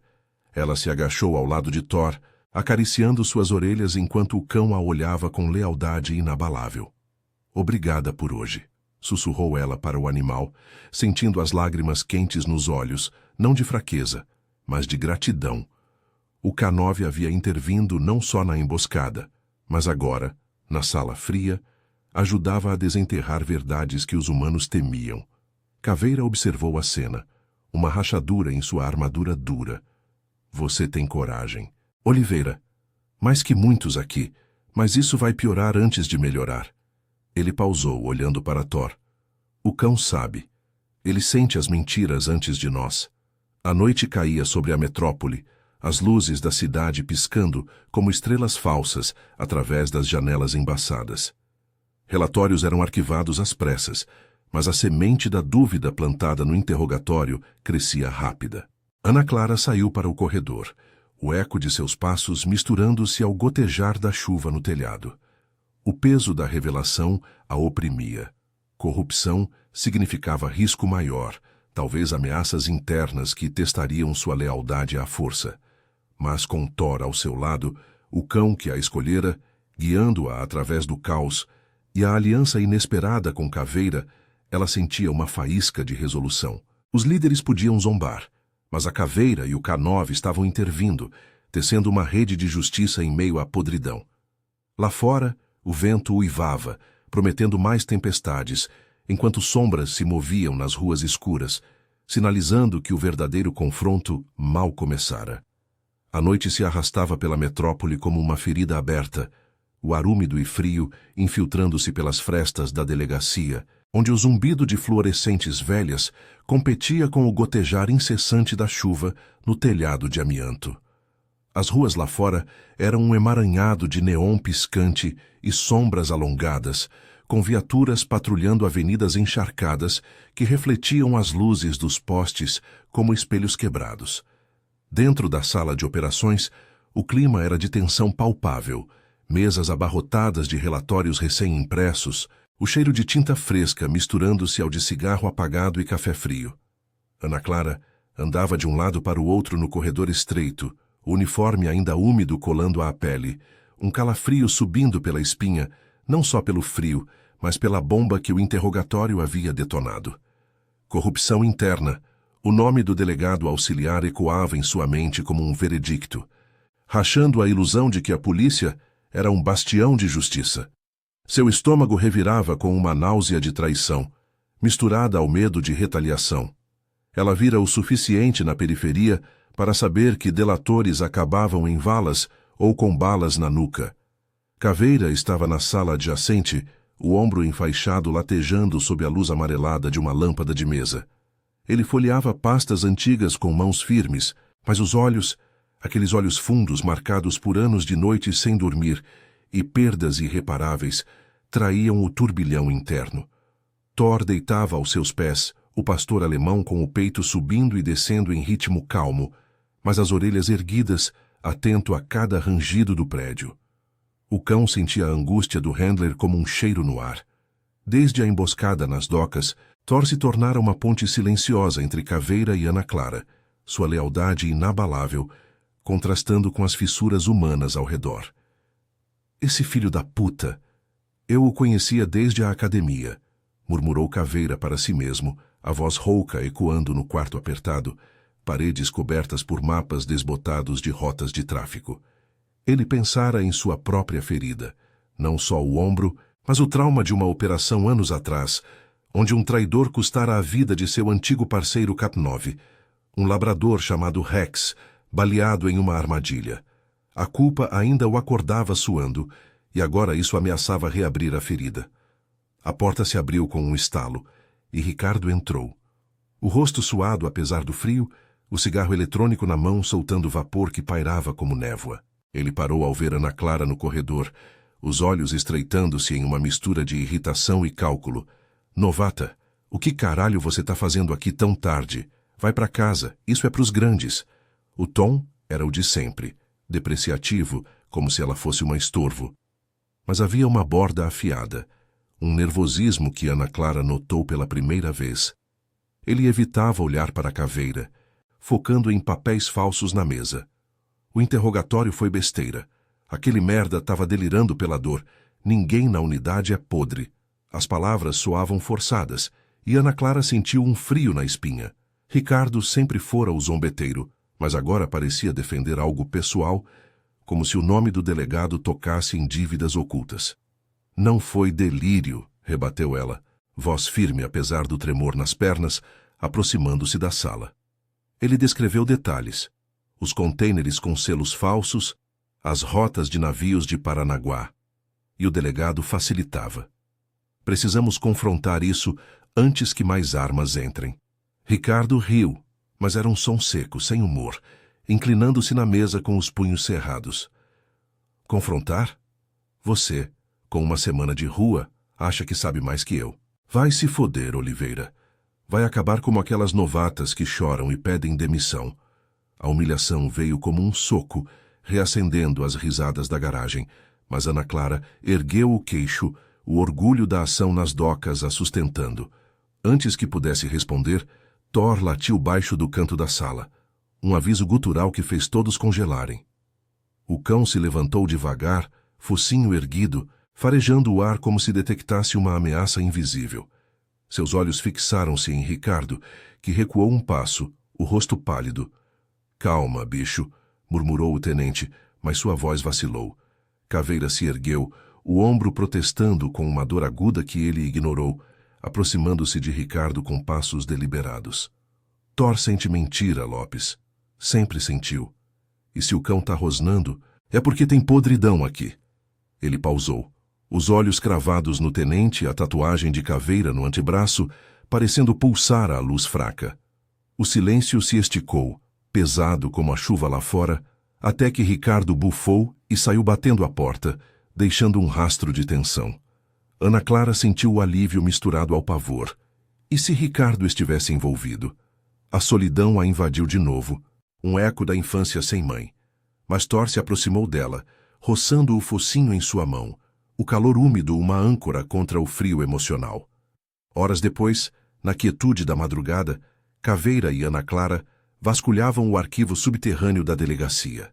Speaker 1: Ela se agachou ao lado de Thor, acariciando suas orelhas enquanto o cão a olhava com lealdade inabalável. Obrigada por hoje, sussurrou ela para o animal, sentindo as lágrimas quentes nos olhos, não de fraqueza, mas de gratidão. O K9 havia intervindo não só na emboscada, mas agora, na sala fria, ajudava a desenterrar verdades que os humanos temiam. Caveira observou a cena, uma rachadura em sua armadura dura. Você tem coragem. Oliveira, mais que muitos aqui, mas isso vai piorar antes de melhorar. Ele pausou, olhando para Thor. O cão sabe. Ele sente as mentiras antes de nós. A noite caía sobre a metrópole, as luzes da cidade piscando como estrelas falsas através das janelas embaçadas. Relatórios eram arquivados às pressas, mas a semente da dúvida plantada no interrogatório crescia rápida. Ana Clara saiu para o corredor, o eco de seus passos misturando-se ao gotejar da chuva no telhado. O peso da revelação a oprimia. Corrupção significava risco maior, talvez ameaças internas que testariam sua lealdade à força. Mas com Thor ao seu lado, o cão que a escolhera, guiando-a através do caos, e a aliança inesperada com Caveira, ela sentia uma faísca de resolução. Os líderes podiam zombar, mas a Caveira e o K9 estavam intervindo, tecendo uma rede de justiça em meio à podridão. Lá fora, o vento uivava, prometendo mais tempestades, enquanto sombras se moviam nas ruas escuras, sinalizando que o verdadeiro confronto mal começara. A noite se arrastava pela metrópole como uma ferida aberta, o ar úmido e frio infiltrando-se pelas frestas da delegacia, onde o zumbido de fluorescentes velhas competia com o gotejar incessante da chuva no telhado de amianto. As ruas lá fora eram um emaranhado de neon piscante e sombras alongadas, com viaturas patrulhando avenidas encharcadas que refletiam as luzes dos postes como espelhos quebrados. Dentro da sala de operações, o clima era de tensão palpável, mesas abarrotadas de relatórios recém-impressos, o cheiro de tinta fresca misturando-se ao de cigarro apagado e café frio. Ana Clara andava de um lado para o outro no corredor estreito, o uniforme ainda úmido colando à pele, um calafrio subindo pela espinha, não só pelo frio, mas pela bomba que o interrogatório havia detonado. Corrupção interna. O nome do delegado auxiliar ecoava em sua mente como um veredicto, rachando a ilusão de que a polícia era um bastião de justiça. Seu estômago revirava com uma náusea de traição. misturada ao medo de retaliação. Ela vira o suficiente na periferia para saber que delatores acabavam em valas ou com balas na nuca. Caveira estava na sala adjacente, o ombro enfaixado latejando sob a luz amarelada de uma lâmpada de mesa. Ele folheava pastas antigas com mãos firmes, mas os olhos, aqueles olhos fundos marcados por anos de noites sem dormir e perdas irreparáveis, traíam o turbilhão interno. Thor deitava aos seus pés, o pastor alemão com o peito subindo e descendo em ritmo calmo, mas as orelhas erguidas, atento a cada rangido do prédio. O cão sentia a angústia do Handler como um cheiro no ar. Desde a emboscada nas docas, Thor se tornara uma ponte silenciosa entre Caveira e Ana Clara, sua lealdade inabalável, contrastando com as fissuras humanas ao redor. Esse filho da puta! Eu o conhecia desde a academia, murmurou Caveira para si mesmo, a voz rouca ecoando no quarto apertado, paredes cobertas por mapas desbotados de rotas de tráfico. Ele pensara em sua própria ferida, não só o ombro, mas o trauma de uma operação anos atrás, onde um traidor custara a vida de seu antigo parceiro Cap-9, um labrador chamado Rex, baleado em uma armadilha. A culpa ainda o acordava suando, e agora isso ameaçava reabrir a ferida. A porta se abriu com um estalo, e Ricardo entrou. O rosto suado apesar do frio, o cigarro eletrônico na mão soltando vapor que pairava como névoa. Ele parou ao ver Ana Clara no corredor, os olhos estreitando-se em uma mistura de irritação e cálculo. Novata, o que caralho você tá fazendo aqui tão tarde? Vai pra casa, isso é pros grandes. O tom era o de sempre, depreciativo, como se ela fosse uma estorvo. Mas havia uma borda afiada, um nervosismo que Ana Clara notou pela primeira vez. Ele evitava olhar para a Caveira, focando em papéis falsos na mesa. O interrogatório foi besteira. Aquele merda estava delirando pela dor. Ninguém na unidade é podre. As palavras soavam forçadas, e Ana Clara sentiu um frio na espinha. Ricardo sempre fora o zombeteiro, mas agora parecia defender algo pessoal, como se o nome do delegado tocasse em dívidas ocultas. Não foi delírio, rebateu ela, voz firme apesar do tremor nas pernas, aproximando-se da sala. Ele descreveu detalhes. Os contêineres com selos falsos, as rotas de navios de Paranaguá. E o delegado facilitava. Precisamos confrontar isso antes que mais armas entrem. Ricardo riu, mas era um som seco, sem humor, inclinando-se na mesa com os punhos cerrados. Confrontar? Você, com uma semana de rua, acha que sabe mais que eu. Vai se foder, Oliveira. Vai acabar como aquelas novatas que choram e pedem demissão. A humilhação veio como um soco, reacendendo as risadas da garagem, mas Ana Clara ergueu o queixo, o orgulho da ação nas docas a sustentando. Antes que pudesse responder, Thor latiu baixo do canto da sala, um aviso gutural que fez todos congelarem. O cão se levantou devagar, focinho erguido, farejando o ar como se detectasse uma ameaça invisível. Seus olhos fixaram-se em Ricardo, que recuou um passo, o rosto pálido. Calma, bicho, murmurou o tenente, mas sua voz vacilou. Caveira se ergueu, o ombro protestando com uma dor aguda que ele ignorou, aproximando-se de Ricardo com passos deliberados. Thor sente mentira, Lopes. Sempre sentiu. E se o cão tá rosnando, é porque tem podridão aqui. Ele pausou, os olhos cravados no tenente e a tatuagem de caveira no antebraço, parecendo pulsar à luz fraca. O silêncio se esticou, pesado como a chuva lá fora, até que Ricardo bufou e saiu batendo a porta, deixando um rastro de tensão. Ana Clara sentiu o alívio misturado ao pavor. E se Ricardo estivesse envolvido? A solidão a invadiu de novo, um eco da infância sem mãe. Mas Thor se aproximou dela, roçando o focinho em sua mão, o calor úmido uma âncora contra o frio emocional. Horas depois, na quietude da madrugada, Caveira e Ana Clara vasculhavam o arquivo subterrâneo da delegacia.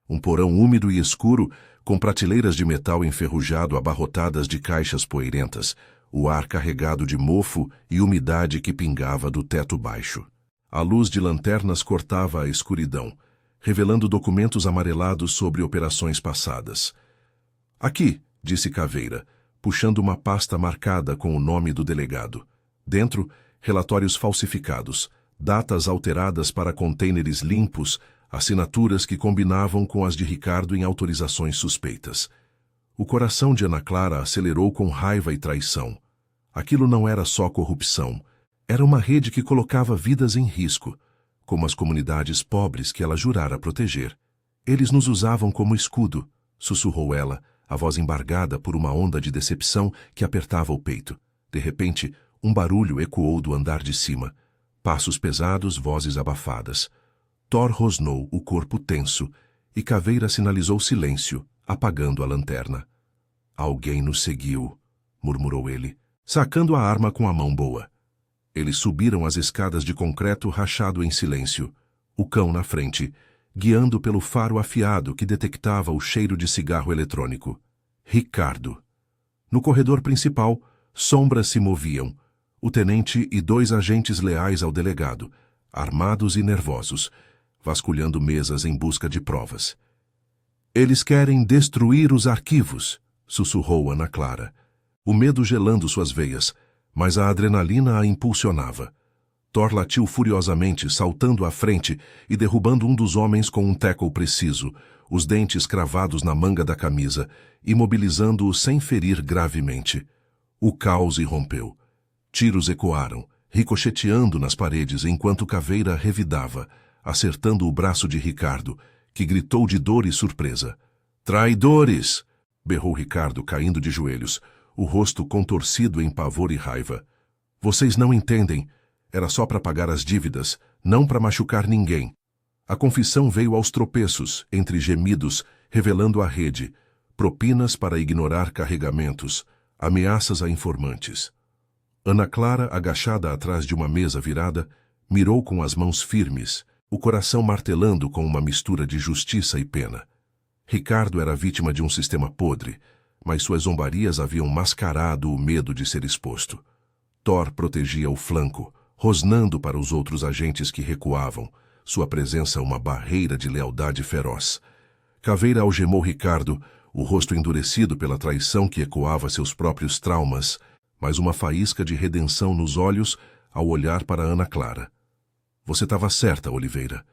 Speaker 1: Um porão úmido e escuro, com prateleiras de metal enferrujado abarrotadas de caixas poeirentas, o ar carregado de mofo e umidade que pingava do teto baixo. A luz de lanternas cortava a escuridão, revelando documentos amarelados sobre operações passadas. Aqui, disse Caveira, puxando uma pasta marcada com o nome do delegado. Dentro, relatórios falsificados, datas alteradas para contêineres limpos, assinaturas que combinavam com as de Ricardo em autorizações suspeitas. O coração de Ana Clara acelerou com raiva e traição. Aquilo não era só corrupção, era uma rede que colocava vidas em risco, como as comunidades pobres que ela jurara proteger. Eles nos usavam como escudo, sussurrou ela, a voz embargada por uma onda de decepção que apertava o peito. De repente, um barulho ecoou do andar de cima. Passos pesados, vozes abafadas. Thor rosnou, o corpo tenso, e Caveira sinalizou silêncio, apagando a lanterna. Alguém nos seguiu, murmurou ele, sacando a arma com a mão boa. Eles subiram as escadas de concreto rachado em silêncio, o cão na frente, guiando pelo faro afiado que detectava o cheiro de cigarro eletrônico. Ricardo. No corredor principal, sombras se moviam. O tenente e 2 agentes leais ao delegado, armados e nervosos, vasculhando mesas em busca de provas. Eles querem destruir os arquivos, sussurrou Ana Clara, o medo gelando suas veias, mas a adrenalina a impulsionava. Thor latiu furiosamente, saltando à frente e derrubando um dos homens com um tackle preciso, os dentes cravados na manga da camisa, imobilizando-o sem ferir gravemente. O caos irrompeu. Tiros ecoaram, ricocheteando nas paredes enquanto Caveira revidava, acertando o braço de Ricardo, que gritou de dor e surpresa. Traidores! Berrou Ricardo, caindo de joelhos, o rosto contorcido em pavor e raiva. Vocês não entendem. Era só para pagar as dívidas, não para machucar ninguém. A confissão veio aos tropeços, entre gemidos, revelando a rede, propinas para ignorar carregamentos, ameaças a informantes. Ana Clara, agachada atrás de uma mesa virada, mirou com as mãos firmes, o coração martelando com uma mistura de justiça e pena. Ricardo era vítima de um sistema podre, mas suas zombarias haviam mascarado o medo de ser exposto. Thor protegia o flanco, rosnando para os outros agentes que recuavam, sua presença uma barreira de lealdade feroz. Caveira algemou Ricardo, o rosto endurecido pela traição que ecoava seus próprios traumas, mas uma faísca de redenção nos olhos ao olhar para Ana Clara. Você estava certa, Oliveira.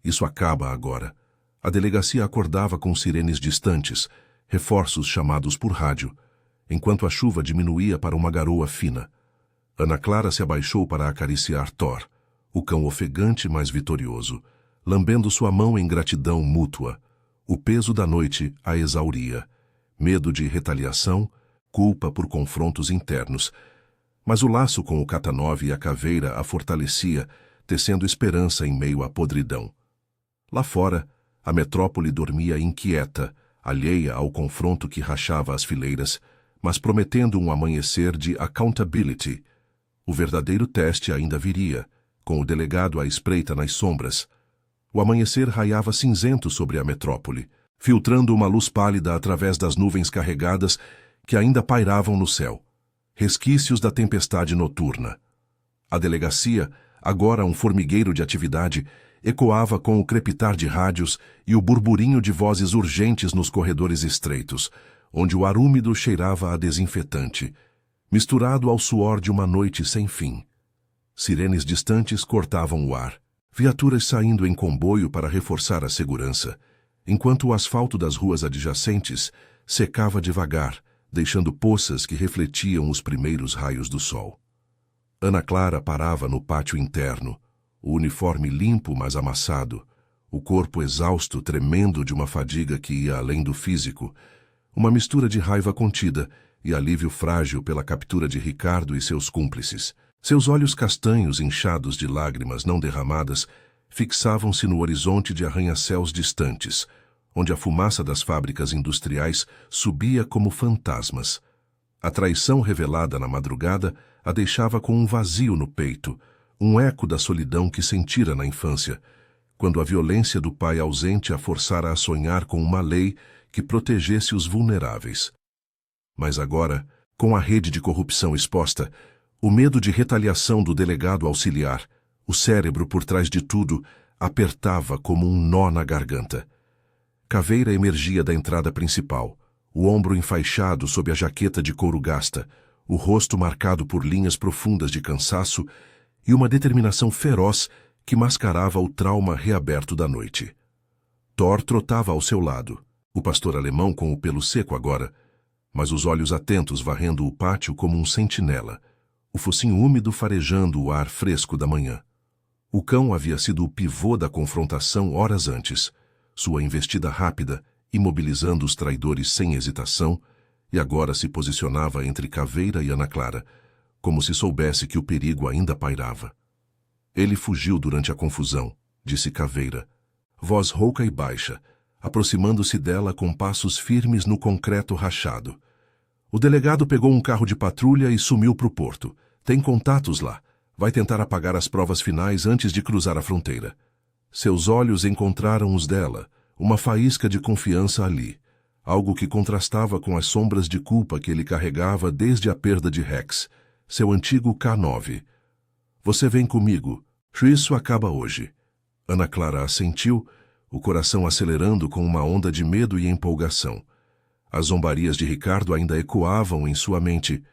Speaker 1: Isso acaba agora. A delegacia acordava com sirenes distantes, reforços chamados por rádio, enquanto a chuva diminuía para uma garoa fina. Ana Clara se abaixou para acariciar Thor, o cão ofegante mas vitorioso, lambendo sua mão em gratidão mútua. O peso da noite a exauria. Medo de retaliação, culpa por confrontos internos. Mas o laço com o Katanov e a Caveira a fortalecia, tecendo esperança em meio à podridão. Lá fora, a metrópole dormia inquieta, alheia ao confronto que rachava as fileiras, mas prometendo um amanhecer de accountability. O verdadeiro teste ainda viria, com o delegado à espreita nas sombras. O amanhecer raiava cinzento sobre a metrópole, filtrando uma luz pálida através das nuvens carregadas que ainda pairavam no céu. Resquícios da tempestade noturna. A delegacia, agora um formigueiro de atividade, ecoava com o crepitar de rádios e o burburinho de vozes urgentes nos corredores estreitos, onde o ar úmido cheirava a desinfetante, misturado ao suor de uma noite sem fim. Sirenes distantes cortavam o ar, viaturas saindo em comboio para reforçar a segurança, enquanto o asfalto das ruas adjacentes secava devagar, deixando poças que refletiam os primeiros raios do sol. Ana Clara parava no pátio interno, o uniforme limpo mas amassado, o corpo exausto tremendo de uma fadiga que ia além do físico, uma mistura de raiva contida e alívio frágil pela captura de Ricardo e seus cúmplices. Seus olhos castanhos inchados de lágrimas não derramadas fixavam-se no horizonte de arranha-céus distantes, onde a fumaça das fábricas industriais subia como fantasmas. A traição revelada na madrugada a deixava com um vazio no peito, um eco da solidão que sentira na infância, quando a violência do pai ausente a forçara a sonhar com uma lei que protegesse os vulneráveis. Mas agora, com a rede de corrupção exposta, o medo de retaliação do delegado auxiliar, o cérebro por trás de tudo, apertava como um nó na garganta. Caveira emergia da entrada principal, o ombro enfaixado sob a jaqueta de couro gasta, o rosto marcado por linhas profundas de cansaço e uma determinação feroz que mascarava o trauma reaberto da noite. Thor trotava ao seu lado, o pastor alemão com o pelo seco agora, mas os olhos atentos varrendo o pátio como um sentinela, o focinho úmido farejando o ar fresco da manhã. O cão havia sido o pivô da confrontação horas antes, sua investida rápida, imobilizando os traidores sem hesitação, e agora se posicionava entre Caveira e Ana Clara, como se soubesse que o perigo ainda pairava. Ele fugiu durante a confusão, disse Caveira, voz rouca e baixa, aproximando-se dela com passos firmes no concreto rachado. O delegado pegou um carro de patrulha e sumiu para o porto. Tem contatos lá. Vai tentar apagar as provas finais antes de cruzar a fronteira. Seus olhos encontraram os dela, uma faísca de confiança ali, algo que contrastava com as sombras de culpa que ele carregava desde a perda de Rex, seu antigo K9. Você vem comigo. Isso acaba hoje. Ana Clara assentiu, o coração acelerando com uma onda de medo e empolgação. As zombarias de Ricardo ainda ecoavam em sua mente.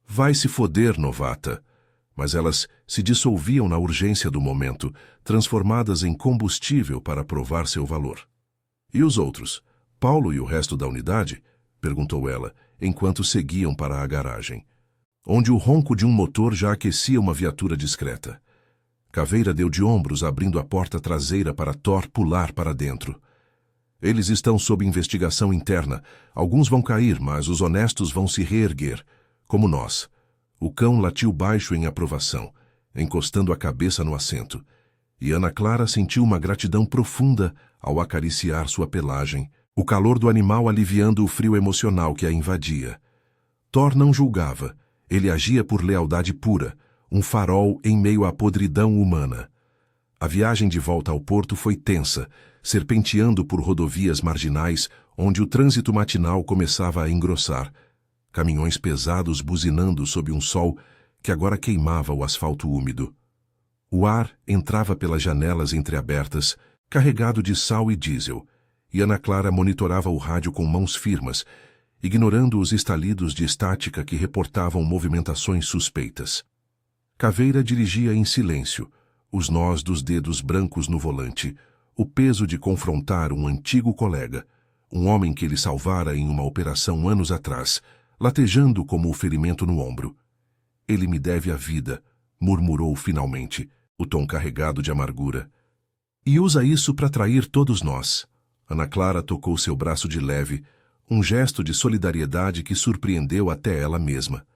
Speaker 1: Vai se foder, novata. Mas elas se dissolviam na urgência do momento, transformadas em combustível para provar seu valor. E os outros? Paulo e o resto da unidade? Perguntou ela, enquanto seguiam para a garagem, onde o ronco de um motor já aquecia uma viatura discreta. Caveira deu de ombros, abrindo a porta traseira para Thor pular para dentro. Eles estão sob investigação interna. Alguns vão cair, mas os honestos vão se reerguer, como nós. O cão latiu baixo em aprovação, encostando a cabeça no assento, e Ana Clara sentiu uma gratidão profunda ao acariciar sua pelagem, o calor do animal aliviando o frio emocional que a invadia. Thor não julgava, ele agia por lealdade pura, um farol em meio à podridão humana. A viagem de volta ao porto foi tensa, serpenteando por rodovias marginais onde o trânsito matinal começava a engrossar, caminhões pesados buzinando sob um sol que agora queimava o asfalto úmido. O ar entrava pelas janelas entreabertas, carregado de sal e diesel, e Ana Clara monitorava o rádio com mãos firmes, ignorando os estalidos de estática que reportavam movimentações suspeitas. Caveira dirigia em silêncio, os nós dos dedos brancos no volante, o peso de confrontar um antigo colega, um homem que ele salvara em uma operação anos atrás, latejando como o ferimento no ombro. Ele me deve a vida, murmurou finalmente, o tom carregado de amargura. E usa isso para trair todos nós. Ana Clara tocou seu braço de leve, um gesto de solidariedade que surpreendeu até ela mesma.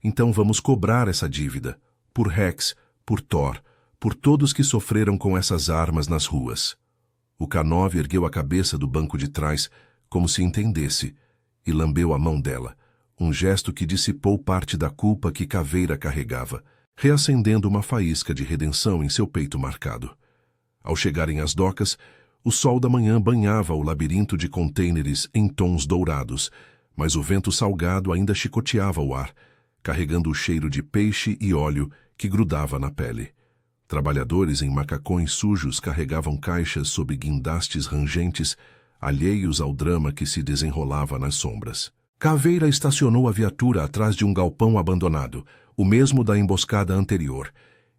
Speaker 1: Então vamos cobrar essa dívida, por Rex, por Thor, por todos que sofreram com essas armas nas ruas. O K9 ergueu a cabeça do banco de trás, como se entendesse, e lambeu a mão dela, um gesto que dissipou parte da culpa que Caveira carregava, reacendendo uma faísca de redenção em seu peito marcado. Ao chegarem às docas, o sol da manhã banhava o labirinto de contêineres em tons dourados, mas o vento salgado ainda chicoteava o ar, carregando o cheiro de peixe e óleo que grudava na pele. Trabalhadores em macacões sujos carregavam caixas sob guindastes rangentes, alheios ao drama que se desenrolava nas sombras. Caveira estacionou a viatura atrás de um galpão abandonado, o mesmo da emboscada anterior,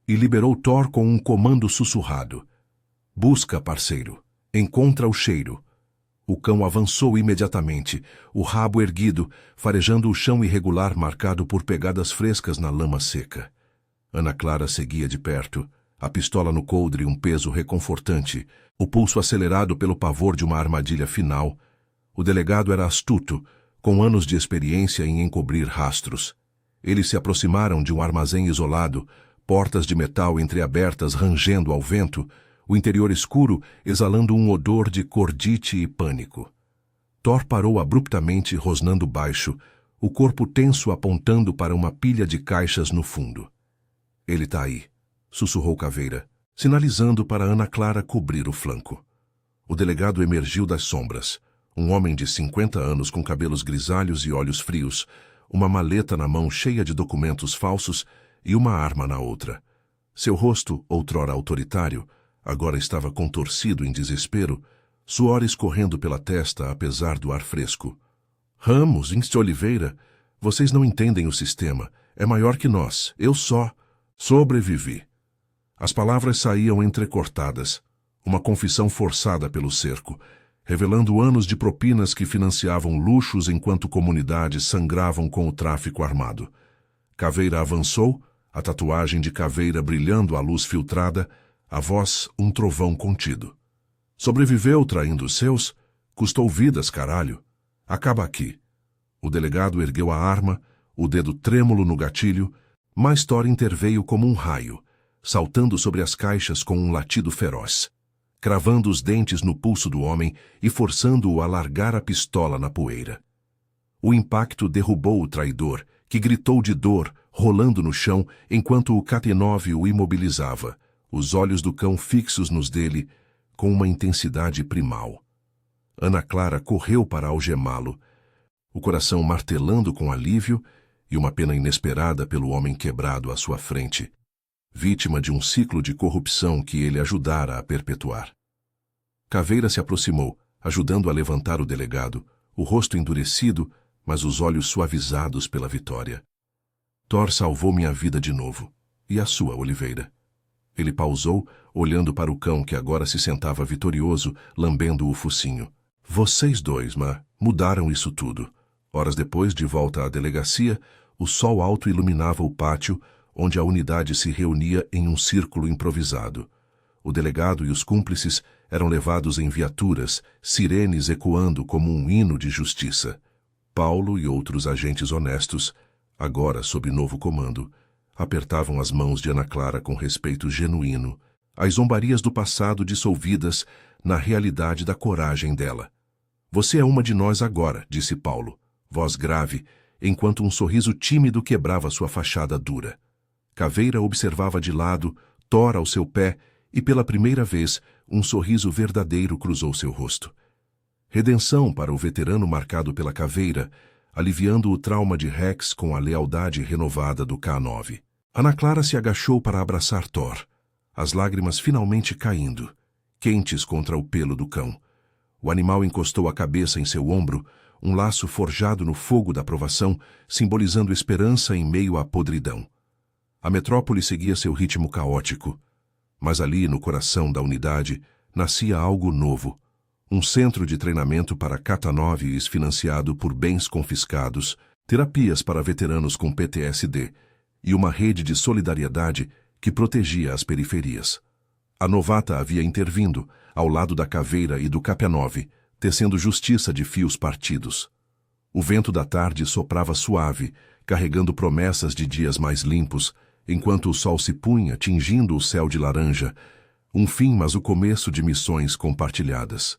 Speaker 1: e liberou Thor com um comando sussurrado. Busca, parceiro. Encontra o cheiro. O cão avançou imediatamente, o rabo erguido, farejando o chão irregular marcado por pegadas frescas na lama seca. Ana Clara seguia de perto, a pistola no coldre um peso reconfortante, o pulso acelerado pelo pavor de uma armadilha final. O delegado era astuto, com anos de experiência em encobrir rastros. Eles se aproximaram de um armazém isolado, portas de metal entreabertas rangendo ao vento, o interior escuro exalando um odor de cordite e pânico. Thor parou abruptamente, rosnando baixo, o corpo tenso apontando para uma pilha de caixas no fundo. Ele tá aí, sussurrou Caveira, sinalizando para Ana Clara cobrir o flanco. O delegado emergiu das sombras, um homem de 50 anos com cabelos grisalhos e olhos frios, uma maleta na mão cheia de documentos falsos e uma arma na outra. Seu rosto, outrora autoritário, agora estava contorcido em desespero, suor escorrendo pela testa apesar do ar fresco. Ramos, Inst Oliveira, Vocês não entendem o sistema. É maior que nós. Eu só sobrevivi. As palavras saíam entrecortadas. Uma confissão forçada pelo cerco, revelando anos de propinas que financiavam luxos enquanto comunidades sangravam com o tráfico armado. Caveira avançou, a tatuagem de caveira brilhando à luz filtrada, a voz um trovão contido. Sobreviveu traindo os seus? Custou vidas, caralho. Acaba aqui. O delegado ergueu a arma, o dedo trêmulo no gatilho, mas Thor interveio como um raio, saltando sobre as caixas com um latido feroz, cravando os dentes no pulso do homem e forçando-o a largar a pistola na poeira. O impacto derrubou o traidor, que gritou de dor, rolando no chão, enquanto o Katenov o imobilizava, os olhos do cão fixos nos dele, com uma intensidade primal. Ana Clara correu para algemá-lo, o coração martelando com alívio e uma pena inesperada pelo homem quebrado à sua frente, vítima de um ciclo de corrupção que ele ajudara a perpetuar. Caveira se aproximou, ajudando a levantar o delegado, o rosto endurecido, mas os olhos suavizados pela vitória. Thor salvou minha vida de novo, e a sua, Oliveira. Ele pausou, olhando para o cão que agora se sentava vitorioso, lambendo o focinho. Vocês dois, mudaram isso tudo. Horas depois, de volta à delegacia, o sol alto iluminava o pátio, onde a unidade se reunia em um círculo improvisado. O delegado e os cúmplices eram levados em viaturas, sirenes ecoando como um hino de justiça. Paulo e outros agentes honestos, agora sob novo comando, apertavam as mãos de Ana Clara com respeito genuíno, as zombarias do passado dissolvidas na realidade da coragem dela. Você é uma de nós agora, disse Paulo, voz grave, enquanto um sorriso tímido quebrava sua fachada dura. Caveira observava de lado, Thor ao seu pé, e pela primeira vez um sorriso verdadeiro cruzou seu rosto. Redenção para o veterano marcado pela caveira, aliviando o trauma de Rex com a lealdade renovada do K9. Ana Clara se agachou para abraçar Thor, as lágrimas finalmente caindo, quentes contra o pelo do cão. O animal encostou a cabeça em seu ombro, um laço forjado no fogo da provação, simbolizando esperança em meio à podridão. A metrópole seguia seu ritmo caótico, mas ali, no coração da unidade, nascia algo novo. Um centro de treinamento para K9s financiado por bens confiscados, terapias para veteranos com PTSD e uma rede de solidariedade que protegia as periferias. A novata havia intervindo, ao lado da caveira e do K9, tecendo justiça de fios partidos. O vento da tarde soprava suave, carregando promessas de dias mais limpos, enquanto o sol se punha, tingindo o céu de laranja, um fim, mas o começo de missões compartilhadas.